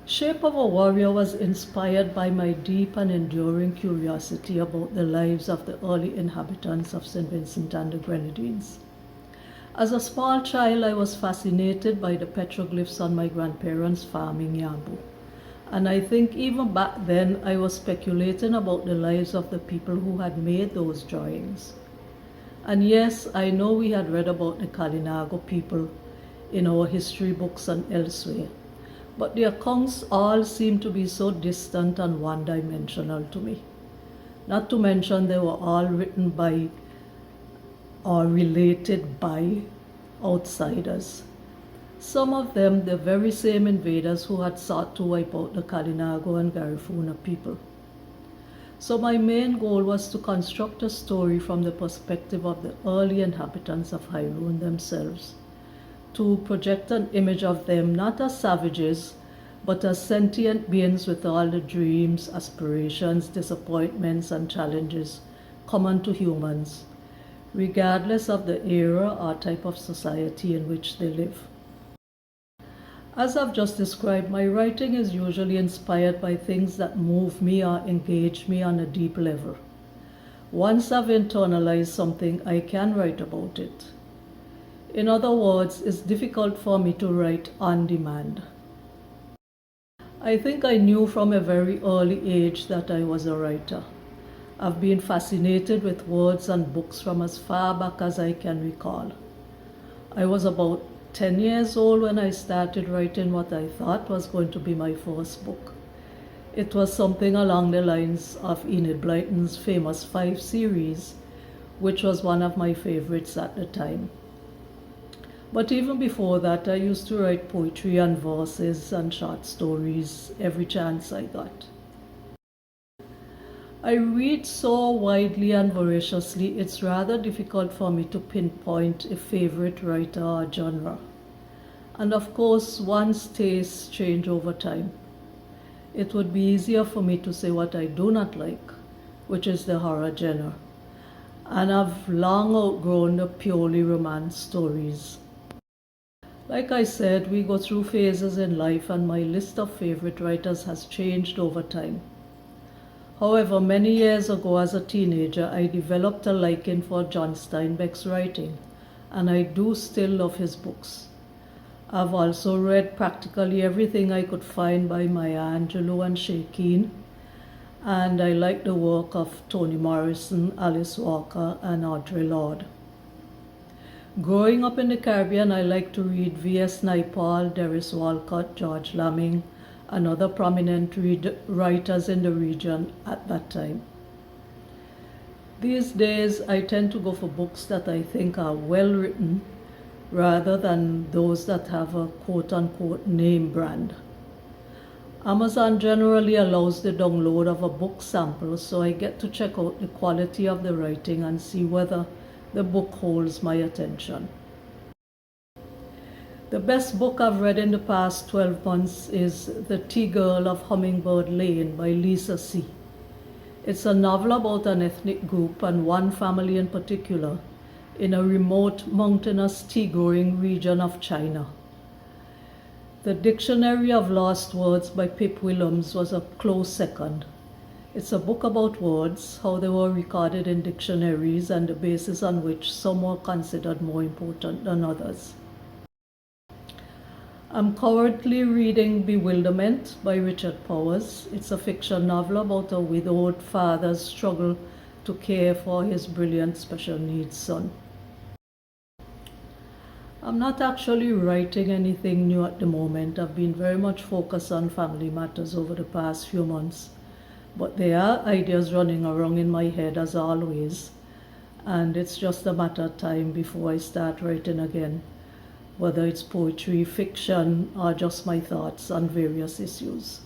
Shape of a Warrior was inspired by my deep and enduring curiosity about the lives of the early inhabitants of St. Vincent and the Grenadines. As a small child, I was fascinated by the petroglyphs on my grandparents' farm in Yambu. And I think even back then I was speculating about the lives of the people who had made those drawings. And yes, I know we had read about the Kalinago people in our history books and elsewhere, but the accounts all seem to be so distant and one-dimensional to me. Not to mention they were all written by or related by outsiders. Some of them the very same invaders who had sought to wipe out the Kalinago and Garifuna people. So my main goal was to construct a story from the perspective of the early inhabitants of Hyrule themselves, to project an image of them not as savages, but as sentient beings with all the dreams, aspirations, disappointments, and challenges common to humans, regardless of the era or type of society in which they live. As I've just described, my writing is usually inspired by things that move me or engage me on a deep level. Once I've internalized something, I can write about it. In other words, it's difficult for me to write on demand. I think I knew from a very early age that I was a writer. I've been fascinated with words and books from as far back as I can recall. I was about 10 years old when I started writing what I thought was going to be my first book. It was something along the lines of Enid Blyton's famous 5 series, which was one of my favorites at the time. But even before that, I used to write poetry and verses and short stories every chance I got. I read so widely and voraciously, it's rather difficult for me to pinpoint a favorite writer or genre. And of course, one's tastes change over time. It would be easier for me to say what I do not like, which is the horror genre. And I've long outgrown the purely romance stories. Like I said, we go through phases in life, and my list of favorite writers has changed over time. However, many years ago as a teenager, I developed a liking for John Steinbeck's writing, and I do still love his books. I've also read practically everything I could find by Maya Angelou and Shay Keane, and I like the work of Toni Morrison, Alice Walker, and Audre Lorde. Growing up in the Caribbean, I like to read V.S. Naipaul, Darius Walcott, George Lamming, and other prominent writers in the region at that time. These days, I tend to go for books that I think are well written, rather than those that have a quote-unquote name brand. Amazon generally allows the download of a book sample, so I get to check out the quality of the writing and see whether the book holds my attention. The best book I've read in the past 12 months is The Tea-Girl of Hummingbird Lane by Lisa C. It's a novel about an ethnic group and one family in particular in a remote mountainous tea-growing region of China. The Dictionary of Lost Words by Pip Willems was a close second. It's a book about words, how they were recorded in dictionaries, and the basis on which some were considered more important than others. I'm currently reading Bewilderment by Richard Powers. It's a fiction novel about a widowed father's struggle to care for his brilliant special needs son. I'm not actually writing anything new at the moment. I've been very much focused on family matters over the past few months. But there are ideas running around in my head as always, and it's just a matter of time before I start writing again, whether it's poetry, fiction, or just my thoughts on various issues.